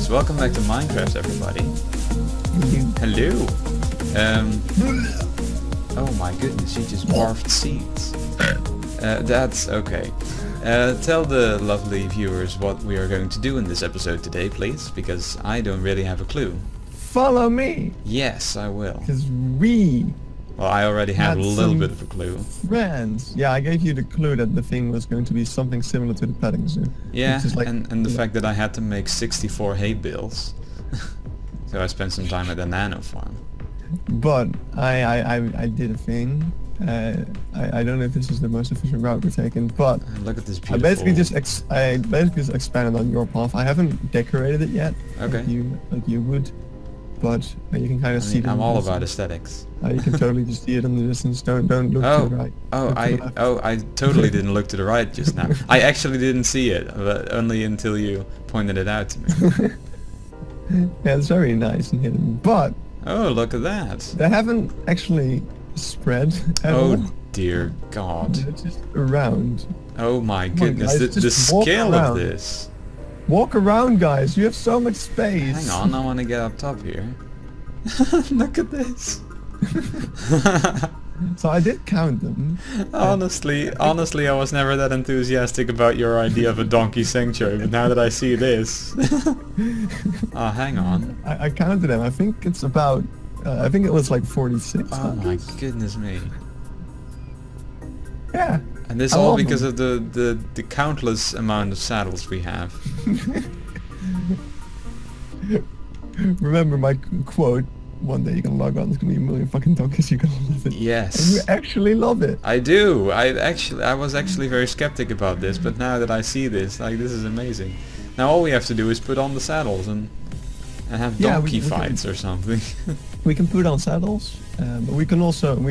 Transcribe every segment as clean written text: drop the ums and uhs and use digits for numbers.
Yes, welcome back to Minecraft, everybody. Hello. Oh my goodness, he just barfed seeds. That's okay. Tell the lovely viewers what we are going to do in this episode today, please, because I don't really have a clue. Follow me! Yes, I will. Because we... Well, I already have a little bit of a clue. Friends! Yeah, I gave you the clue that the thing was going to be something similar to the petting zoo. Yeah, like, and the fact that I had to make 64 hay bales. So I spent some time at the nano farm. But I did a thing. I don't know if this is the most efficient route we're taking, but look at this beautiful... I basically just expanded on your path. I haven't decorated it yet. Okay. Like you would. But you can kind of see it. I'm all about aesthetics. You can totally just see it in the distance. Don't look to the right. I totally didn't look to the right just now. I actually didn't see it, but only until you pointed it out to me. Yeah, it's very nice and hidden. But oh, look at that. They haven't actually spread at all. Oh dear God. They're just around. Oh my goodness, guys, the scale of this. Walk around, guys. You have so much space. Hang on, I want to get up top here. Look at this. So I did count them. Honestly, I was never that enthusiastic about your idea of a donkey sanctuary, but now that I see this... Oh, hang on. I counted them. I think it's about... I think it was like 46. Oh my goodness me. Yeah. And this all because of the countless amount of saddles we have. Remember my quote, one day you can log on, there's gonna be a million fucking donkeys, you're gonna love it. Yes. And you actually love it. I do. I was actually very skeptic about this, but now that I see this, like, this is amazing. Now all we have to do is put on the saddles and have donkey fights or something. We can put on saddles, but we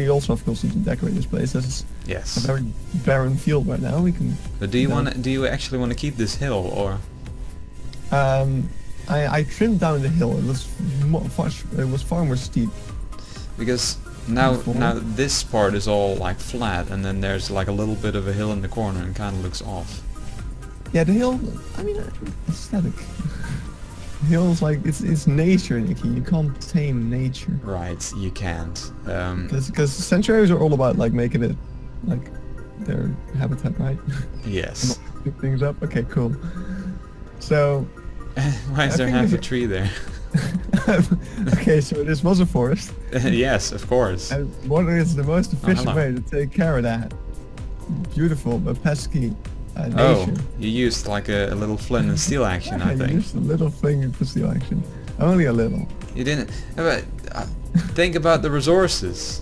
also of course need to decorate this place. This is a very barren field right now. We can. But do you actually want to keep this hill, or? I trimmed down the hill. It was far more steep. Because now this part is all like flat, and then there's like a little bit of a hill in the corner, and kind of looks off. Yeah, the hill. I mean, aesthetic. Hill's like it's nature, Nicky. You can't tame nature. Right, you can't. Because sanctuaries are all about like making it like their habitat, right? Yes. Not pick things up. Okay, cool. So. Why is there half a tree there? Okay, so this was a forest. Yes, of course. And what is the most efficient way to take care of that beautiful but pesky nature? You used like a little flint and steel action, I think. Just a little thing for steel action. Only a little. You didn't... But, think about the resources.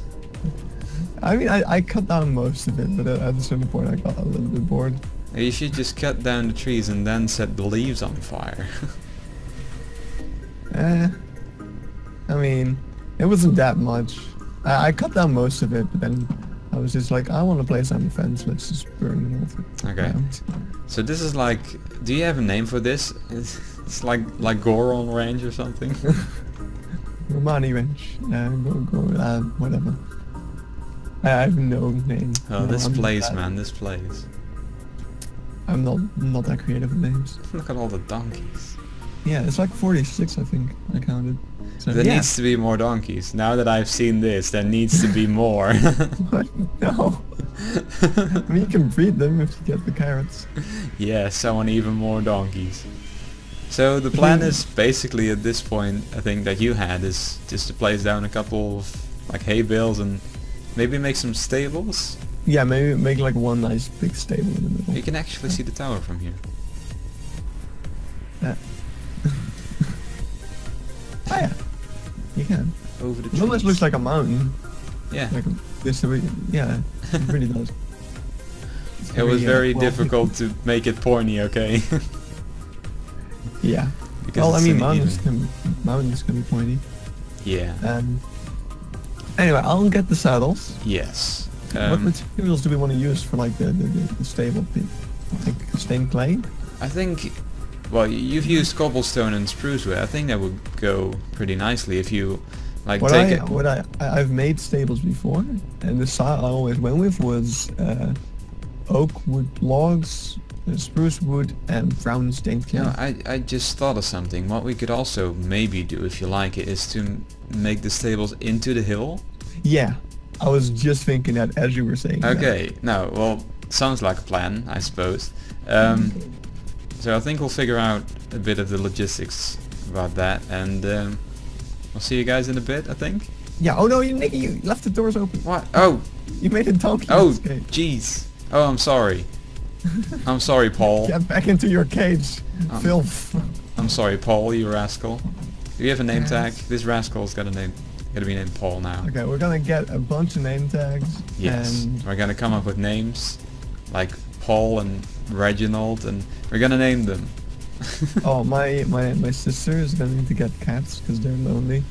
I mean, I cut down most of it, but at a certain point I got a little bit bored. You should just cut down the trees and then set the leaves on fire. I mean, it wasn't that much. I cut down most of it, but then I was just like, I want to place on the fence, let's just burn the whole thing. Okay. So this is like, do you have a name for this? It's like Goron Range or something? Romani Ranch. Whatever. I have no name. Oh, no, this place, man, this place. I'm not that creative with names. Look at all the donkeys. Yeah, it's like 46, I think, I counted. So, there needs to be more donkeys. Now that I've seen this, there needs to be more. What? No. I mean, you can breed them if you get the carrots. Yes, I want even more donkeys. So the plan is basically at this point, I think, that you had, is just to place down a couple of like hay bales and maybe make some stables. Yeah, maybe make like one nice big stable in the middle. You can actually see the tower from here. Oh yeah, you can. Over the trees. It almost looks like a mountain. Yeah. Like yeah, it really does. It was very difficult to make it pointy, okay? Yeah. Because well, I mean, mountains can be pointy. Yeah. Anyway, I'll get the saddles. Yes. What materials do we want to use for like the stable pit? Like stained clay? I think, well, you've used cobblestone and spruce wood. I think that would go pretty nicely if you like I've made stables before, and the style I always went with was oak wood logs, spruce wood and brown stained clay. No, I just thought of something. What we could also maybe do, if you like it, is to make the stables into the hill. Yeah, I was just thinking that as you were saying. Okay, no, well, sounds like a plan, I suppose. So I think we'll figure out a bit of the logistics about that, and we'll see you guys in a bit, I think. Yeah. Oh no, Nicky, you left the doors open. What? Oh, You made a donkey. oh, escape. jeez. Oh, I'm sorry. I'm sorry, Paul. Get back into your cage, filth. I'm sorry, Paul, you rascal. Do you have a name tag? This rascal's got a name. Gotta be named Paul now. Okay, we're gonna get a bunch of name tags. Yes. And We're gonna come up with names like Paul and Reginald, and we're gonna name them. oh, my sister is gonna need to get cats because they're lonely.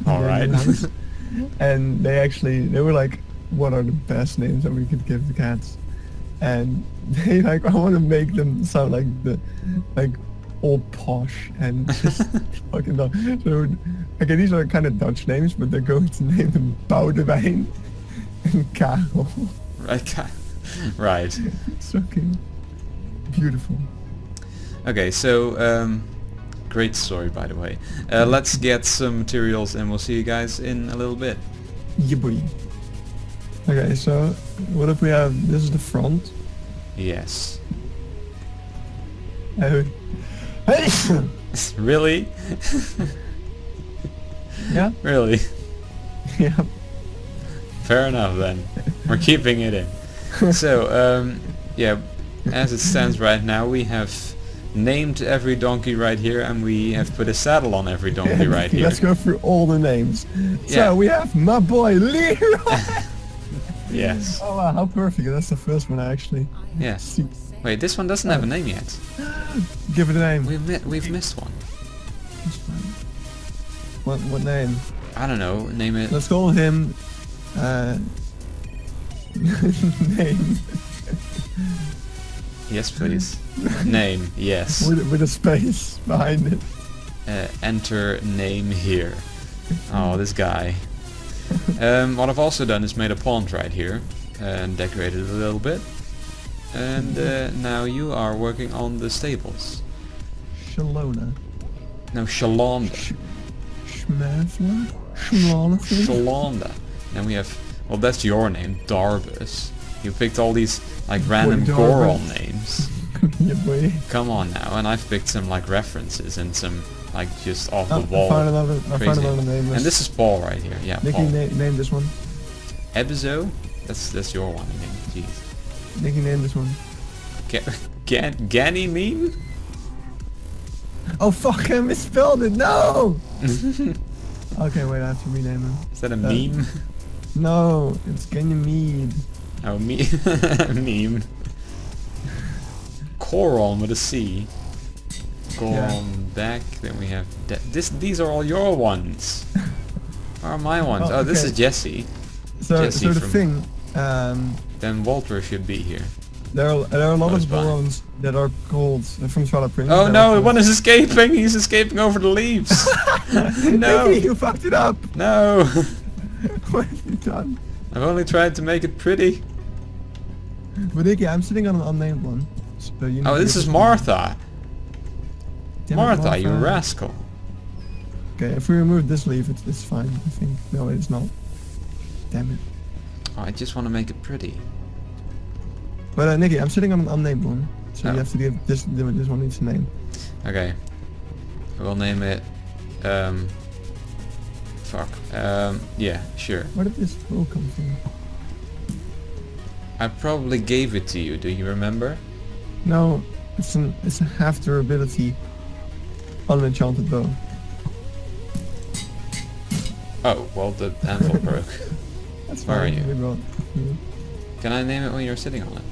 All right. And they were like, what are the best names that we could give the cats? And they like, I want to make them sound like all posh and just fucking dumb. So okay, these are kind of Dutch names, but they're going to name them Boudewijn and Karel. Right. It's fucking beautiful. Okay, so great story, by the way. Let's get some materials, and we'll see you guys in a little bit. Yeah, boy. Okay, so what if we have, this is the front. Yes. Hey. Really? Yeah? Really? Yeah. Fair enough then. We're keeping it in. So, yeah, as it stands right now, we have named every donkey right here, and we have put a saddle on every donkey right here. Let's go through all the names. Yeah. So we have my boy Leroy. Yes. Oh wow, how perfect. That's the first one I actually Yes. see. Wait, this one doesn't have a name yet. Give it a name. We've missed one. What name? I don't know. Name it. Let's call him name. Yes, please. Name. Yes. with a space behind it. Enter name here. Oh, this guy. What I've also done is made a pond right here and decorated it a little bit. And now you are working on the stables. Shalona. No, Shalonda. Schmafla? Shalona. Shalonda. Then we have, well, that's your name, Darbus. You picked all these like random Darbus. Goron names. Yeah, boy. Come on now, and I've picked some like references and some like just off Oh, the wall. I found another name. And this is Paul right here. Yeah, Nicky, Paul. name this one. Ebizo? That's your one, I think. Jeez. Nicky, name this one. Ganymede? Oh fuck, I misspelled it, no! Okay, wait, I have to rename him. Is that a meme? No, it's Ganymede. Oh, meme. Coron with a C. Goron back, then we have... These are all your ones. Where are my ones? Oh, this okay. is Jesse. So Jesse the from- thing, Then Walter should be here. there are a lot Close of by. Gorons that are called from Charlotte Prince. Oh that no, are one is escaping! He's escaping over the leaves! No! Nicky, you fucked it up! No! What have you done? I've only tried to make it pretty. But Nicky, I'm sitting on an unnamed one. So you Oh, need this to- is Martha! Damn it, Martha, you rascal. Okay, if we remove this leaf, it's fine, I think. No, it's not. Damn it. Oh, I just want to make it pretty. But Nicky, I'm sitting on an unnamed one. So Oh. you have to give this one needs a name. Okay. We'll name it... Fuck. Yeah, sure. Where did this roll come from? I probably gave it to you, do you remember? No, it's a half durability unenchanted bow. Oh, well the anvil broke. That's Where are fine, you? we brought- yeah. Can I name it when you're sitting on it?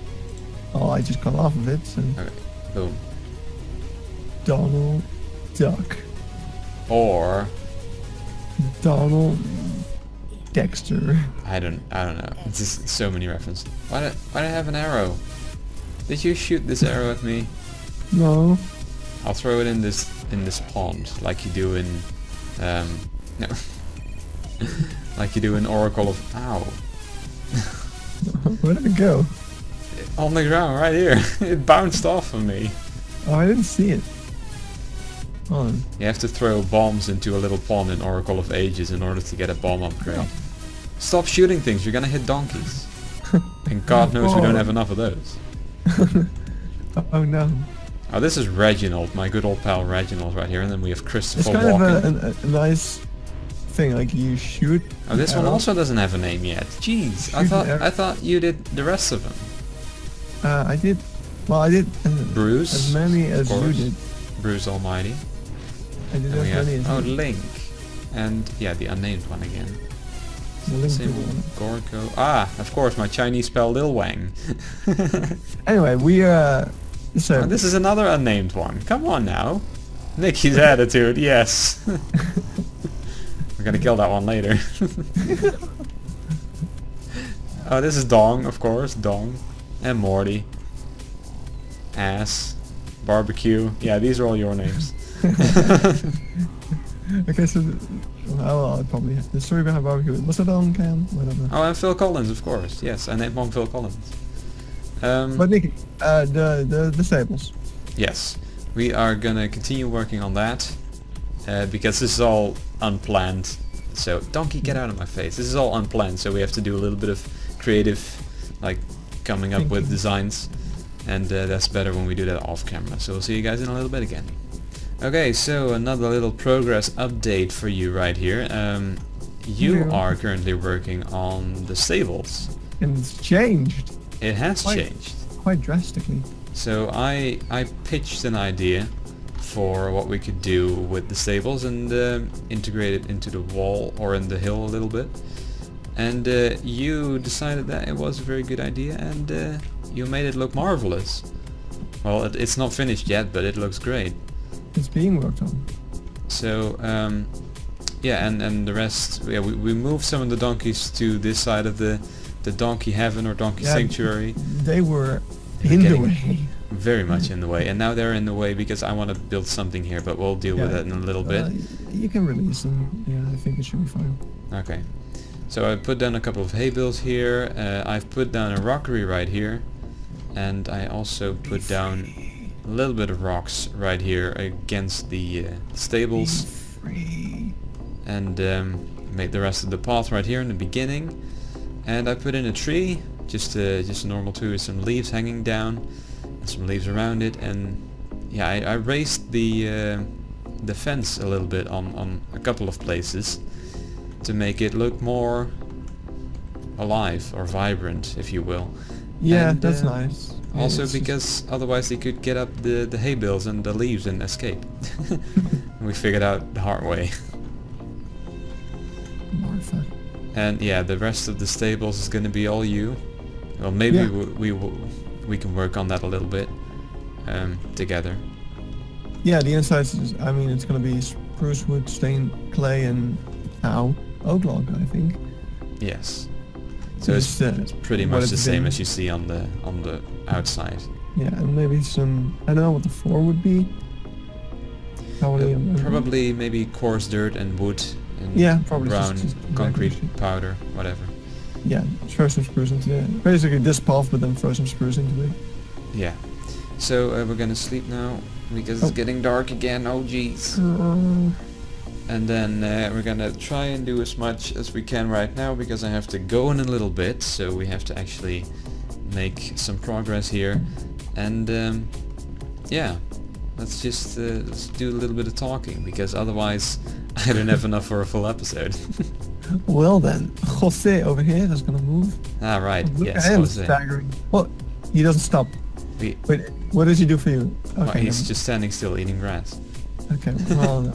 Oh, I just got off of it, so Okay, boom. Donald Duck. Or... Donald Dexter. I don't know. It's just so many references. Why did I have an arrow? Did you shoot this arrow at me? No. I'll throw it in this pond, like you do in no. Like you do in Oracle of Ow. Where did it go? On the ground, right here. It bounced off of me. Oh, I didn't see it. Hold on. You have to throw bombs into a little pond in Oracle of Ages in order to get a bomb upgrade. Oh. Stop shooting things, you're gonna hit donkeys. And God knows we don't have enough of those. Oh no. Oh, this is Reginald, my good old pal Reginald right here, and then we have It's Christopher kind Walken. of a nice thing, like you shoot. Oh, this one arrow. also doesn't have a name yet. Jeez, Shoot an arrow. I thought you did the rest of them. I did. Well, I did Bruce, as many of as you course. did. Bruce Almighty. I did And we as have, many as you did. Link. And yeah, the unnamed one again. The Link Same did one. Gorko. Ah, of course, my Chinese spell Lil Wang. Anyway, we so Oh, this is another unnamed one. Come on now. Nicky's attitude, yes. We're gonna kill that one later. Oh, this is Dong, of course. Dong. And Morty. Ass. Barbecue. Yeah, these are all your names. okay, so I'll probably have the story behind barbecue. Was it on cam? Whatever. Oh, and Phil Collins, of course. Yes, I named one Phil Collins. But Nicky, the stables. Yes, we are gonna continue working on that because this is all unplanned. So, donkey, get out of my face. This is all unplanned, so we have to do a little bit of creative, like, coming up with Thinking. designs. And that's better when we do that off camera. So we'll see you guys in a little bit again. Okay, so another little progress update for you right here. You Yeah. are currently working on the stables. And it's changed It has Quite. changed. quite drastically. So I pitched an idea for what we could do with the stables and integrate it into the wall or in the hill a little bit. And you decided that it was a very good idea, and you made it look marvelous. Well, it's not finished yet, but it looks great. It's being worked on. So yeah, and the rest, yeah, we moved some of the donkeys to this side of the donkey heaven or donkey Yeah, sanctuary. They were They're in the getting way. very much in the way, and now they're in the way because I want to build something here, but we'll deal with Yeah, that in a little bit. You can release them. Yeah, I think it should be fine. Okay, so I put down a couple of hay bales here. I've put down a rockery right here, and I also put down a little bit of rocks right here against the stables, Free. and made the rest of the path right here in the beginning. And I put in a tree, just a normal tree with some leaves hanging down, and some leaves around it. And yeah, I raised the fence a little bit on a couple of places to make it look more alive or vibrant, if you will. Yeah, And, that's nice. Yeah, Also it's just- because otherwise they could get up the hay bales and the leaves and escape. We figured out the hard way. Martha. And yeah, the rest of the stables is gonna be all you. Well, maybe Yeah. we can work on that a little bit together. Yeah, the insides is, I mean, it's gonna be spruce wood, stained clay, and oak log, I think. Yes. So it's Just, pretty what much the it's same been. as you see on the outside. Yeah, and maybe some, I don't know what the floor would be. Probably, Probably maybe coarse dirt and wood and Yeah, probably brown just concrete regular shit. powder, whatever. Yeah, throw some spruce into it. Basically this path, but then throw some spruce into it. Yeah. So we're gonna sleep now because Oh. it's getting dark again. Oh jeez. And then we're gonna try and do as much as we can right now because I have to go in a little bit, so we have to actually make some progress here. And yeah, let's just let's do a little bit of talking because otherwise I don't have enough for a full episode. Well then, Jose over here is gonna move. Ah right, Look yes, at him Jose. staggering. Well, he doesn't stop. We, Wait, what does he do for you? well, Okay, he's never- just standing still eating grass. okay. Well, no.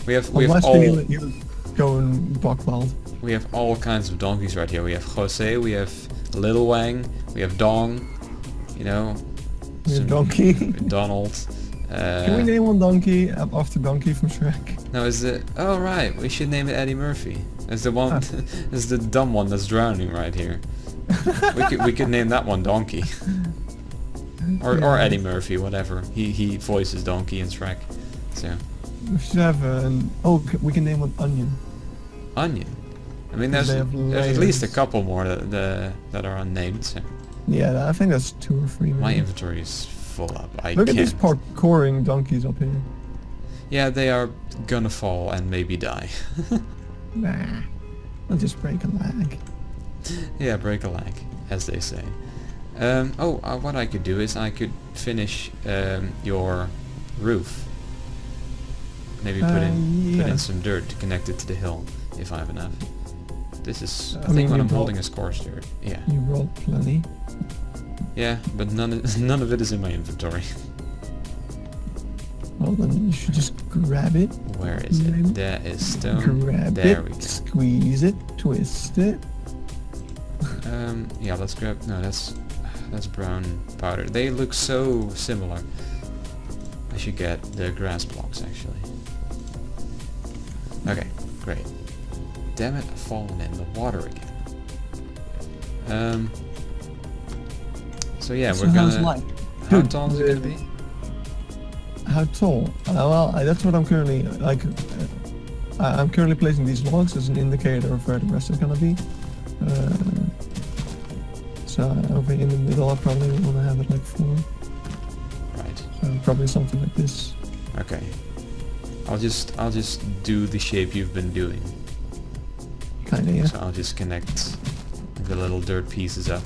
We have Unless all he was going buck wild. we have all kinds of donkeys right here. We have Jose, we have Little Wang, we have Dong, you know, Your some- donkey. Donald. Can we name one donkey after Donkey from Shrek? No, is the oh right, we should name it Eddie Murphy. As the one, as the dumb one that's drowning right here. we could name that one Donkey, or Yeah. Eddie Murphy, whatever. He voices Donkey in Shrek. So We should have an... Oh, we can name one Onion. Onion. I mean, They there's have at least a layers. couple more that are unnamed. So. Yeah, I think that's 2 or 3. My Maybe. inventory is full up. I Look at can't. these parkouring donkeys up here. Yeah, they are gonna fall and maybe die. Nah, I'll just break a leg. Yeah, break a leg, as they say. What I could do is I could finish your roof. Maybe put yeah. in some dirt to connect it to the hill, if I have enough. This is, I I think mean, what you I'm brought- holding is coarse dirt. Yeah, You rolled plenty. yeah, but none of it is in my inventory. Well, then you should just grab it. Where is Maybe. it? There is stone. Grab There it, we go. squeeze it, twist it. Yeah, let's grab. No, that's brown powder. They look so similar. I should get the grass blocks actually. Okay, great. Damn it, I've fallen in the water again. So yeah, So we're how's gonna. life? How Dude, tall is it gonna be? How tall? That's what I'm currently like. I'm currently placing these logs as an indicator of where the rest is gonna be. So over in the middle, I probably want to have it like 4. Right. So probably something like this. Okay. I'll just do the shape you've been doing. Kinda, yeah. So I'll just connect the little dirt pieces up.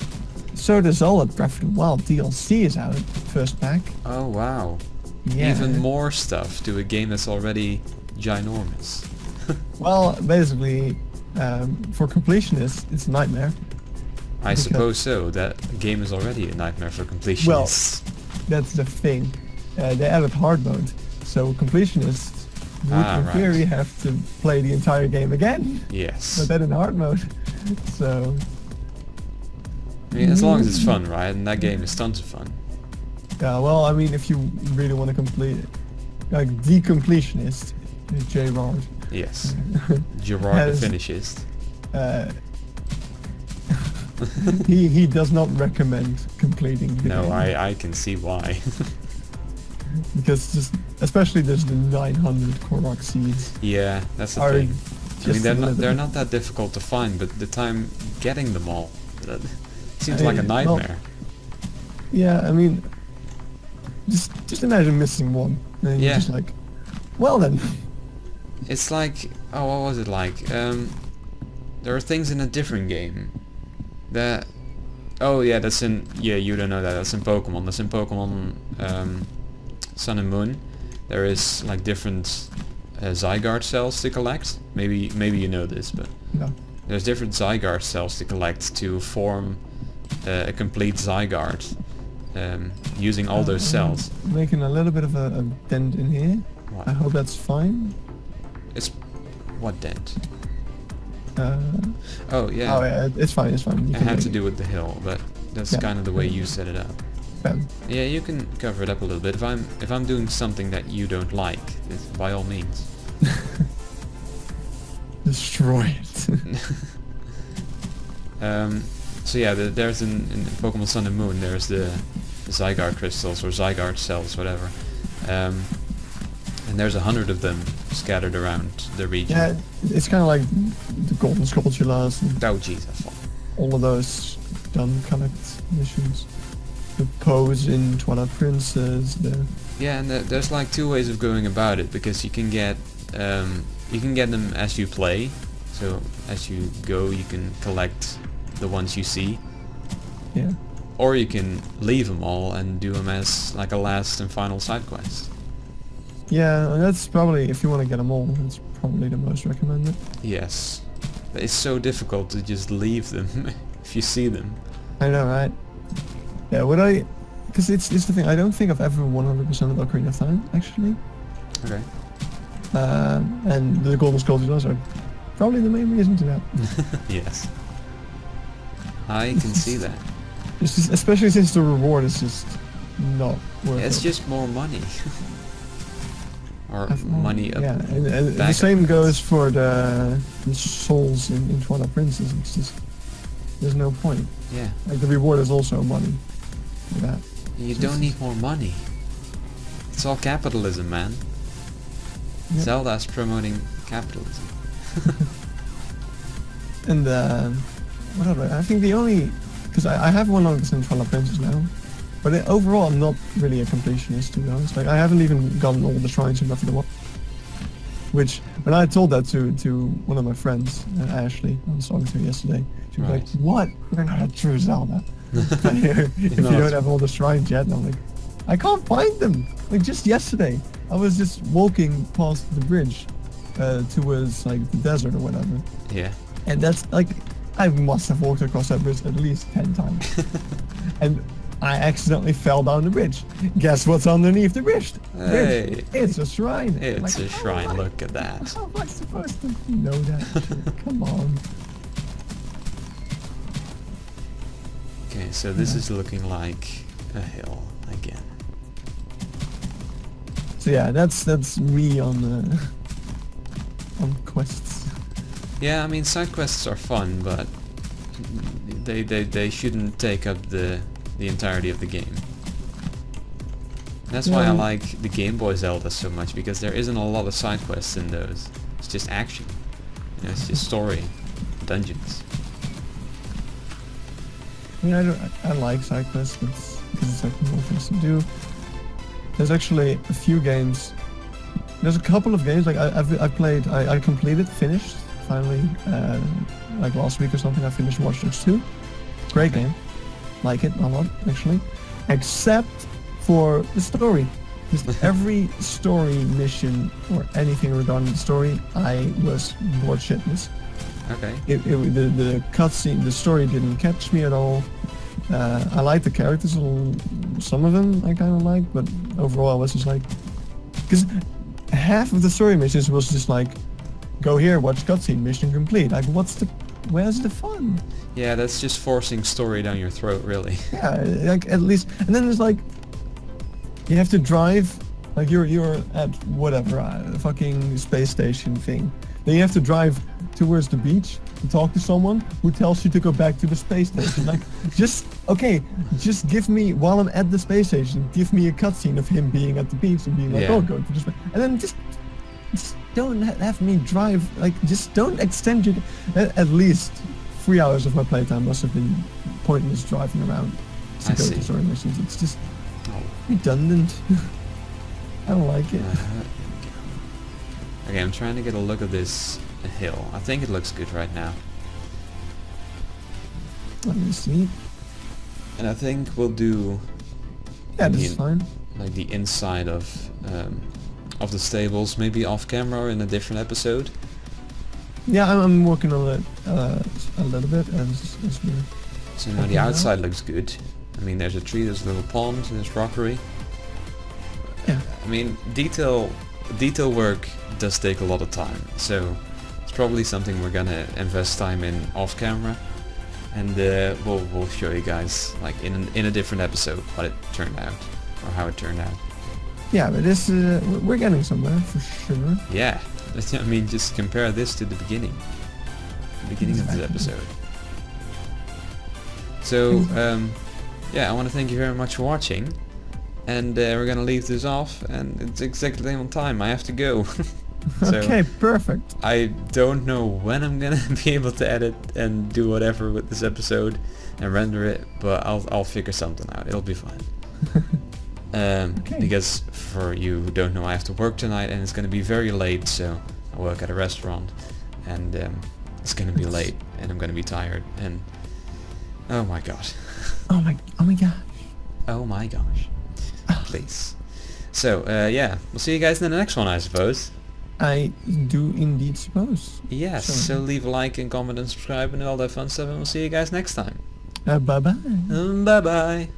So the Solid Breath of the Wild DLC is out, first pack. Oh wow. Yeah. Even more stuff to a game that's already ginormous. Well, basically, for completionists, it's a nightmare. I Because- suppose so. That game is already a nightmare for completionists. That's the thing. They added hard mode, so completionists would in right. theory have to play the entire game again, Yes. but then in hard mode. So I mean, as long as it's fun, right? And that game is tons of fun. yeah, well, I mean, if you really want to complete, like the completionist, J. Rod, Yes. Gerard Has- the finishist. he does not recommend completing the No, game. I can see why. Because especially there's the 900 Korok seeds Yeah, that's the are thing. I mean, just they're not that difficult to find, but the time getting them all, that seems like a Well, nightmare. Yeah, I mean, just imagine missing one, and then Yeah. you're just like, well then. It's like, oh, what was it like? There are things in a different game that, oh yeah, you don't know that. That's in Pokemon. That's in Pokemon Sun and Moon. There is like different Zygarde cells to collect. Maybe you know this, but No. there's different Zygarde cells to collect to form a complete Zygarde, using all those cells. Making a little bit of a dent in here. What? I hope that's fine. It's what dent? Uh, Oh yeah, Oh yeah, it's fine, it's fine. You it can had make to it. do with the hill, but that's Yeah. kind of the way you set it up. Bam. Yeah, you can cover it up a little bit. If I'm doing something that you don't like, by all means. Destroy it. So yeah, there's in Pokemon Sun and Moon, there's the Zygarde crystals or Zygarde cells, whatever. And there's 100 of them scattered around the region. Yeah, it's kind of like the Golden Skulltulas and Oh Jesus. all of those done collect missions. The pose in Twilight Princess, the Yeah, and there's like 2 ways of going about it, because you can get them as you play. So as you go, you can collect the ones you see, yeah. or you can leave them all and do them as like a last and final side quest. Yeah, and that's probably, if you want to get them all, that's probably the most recommended. Yes, but it's so difficult to just leave them if you see them. I know, right? Yeah, because it's the thing, I don't think I've ever 100% of Ocarina of Time, actually. Okay. And the Golden Skulltulas are probably the main reason to that. Yes. I can see that. Especially since the reward is just not worth It's it. just more money. Or Have more- money up. Yeah, and the back same up. goes for the souls in Twilight Princess. It's just, there's no point. Yeah. Like the reward is also money for that. You don't need more money. It's all capitalism, man. Yep. Zelda's promoting capitalism. And what other? I think the only because I have 100% Twilight Princess now, but overall I'm not really a completionist, to be honest. Like I haven't even gotten all the shrines in Breath of the Wild. Which, when I told that to one of my friends, Ashley, I was talking to her yesterday, she was like, "What? You're not a true Zelda if you don't have all the shrines yet." And I'm like, I can't find them. Like just yesterday, I was just walking past the bridge towards like the desert or whatever. Yeah. And that's like, I must have walked across that bridge at least 10 times. And I accidentally fell down the bridge. Guess what's underneath the bridge? Hey. It's a shrine. It's a shrine, look at that. How am I supposed to know that shit? Come on. Okay, so this is looking like a hill again. So yeah, that's me on quests. Yeah, I mean side quests are fun, but they shouldn't take up the entirety of the game. That's why I like the Game Boy Zelda so much, because there isn't a lot of side quests in those. It's just action. You know, it's just story, dungeons. I mean, I like side quests because it's like more things to do. There's actually a few games. There's a couple of games like I played. I completed, finished finally, like last week or something. I finished Watch Dogs 2. Great game. Like it a lot actually, except for the story. Just every story mission or anything regarding the story, I was bored shitless. Okay. The cutscene, the story didn't catch me at all. I liked the characters, some of them I kind of liked, but overall I was just like, because half of the story missions was just like, go here, watch cutscene, mission complete. Like, where's the fun? Yeah, that's just forcing story down your throat, really. Yeah, like at least, and then it's like, you have to drive, like you're at whatever, fucking space station thing. Then you have to drive towards the beach to talk to someone who tells you to go back to the space station. Like, just give me, while I'm at the space station, give me a cutscene of him being at the beach and being like, oh, go to the space. And then just don't have me drive, like, just don't extend your, at least 3 hours of my playtime must have been pointless driving around to go to story missions. It's just redundant. I don't like it. Okay, I'm trying to get a look at this hill. I think it looks good right now. Let me see. And I think we'll do... Yeah, this is fine. Like the inside of the stables, maybe off camera or in a different episode. Yeah, I'm working on it a little bit as we're... So now the outside looks good. I mean, there's a tree, there's a little pond, there's rockery. Yeah. I mean, detail work does take a lot of time, so it's probably something we're gonna invest time in off camera, and we'll show you guys like in a different episode what it turned out or how it turned out. Yeah, but this we're getting somewhere for sure. Yeah, I mean, just compare this to the beginning of this episode. So yeah, I want to thank you very much for watching. And we're gonna leave this off, and it's exactly on time. I have to go. So okay, perfect. I don't know when I'm gonna be able to edit and do whatever with this episode and render it, but I'll figure something out. It'll be fine. Okay. Because for you who don't know, I have to work tonight, and it's gonna be very late. So I work at a restaurant, and it's gonna be late, and I'm gonna be tired, and oh my god. Oh my gosh. Oh my gosh. Please. So, yeah, we'll see you guys in the next one, I suppose. I do indeed suppose. Yes, so leave a like and comment and subscribe and all that fun stuff, and we'll see you guys next time. Bye-bye. Bye-bye.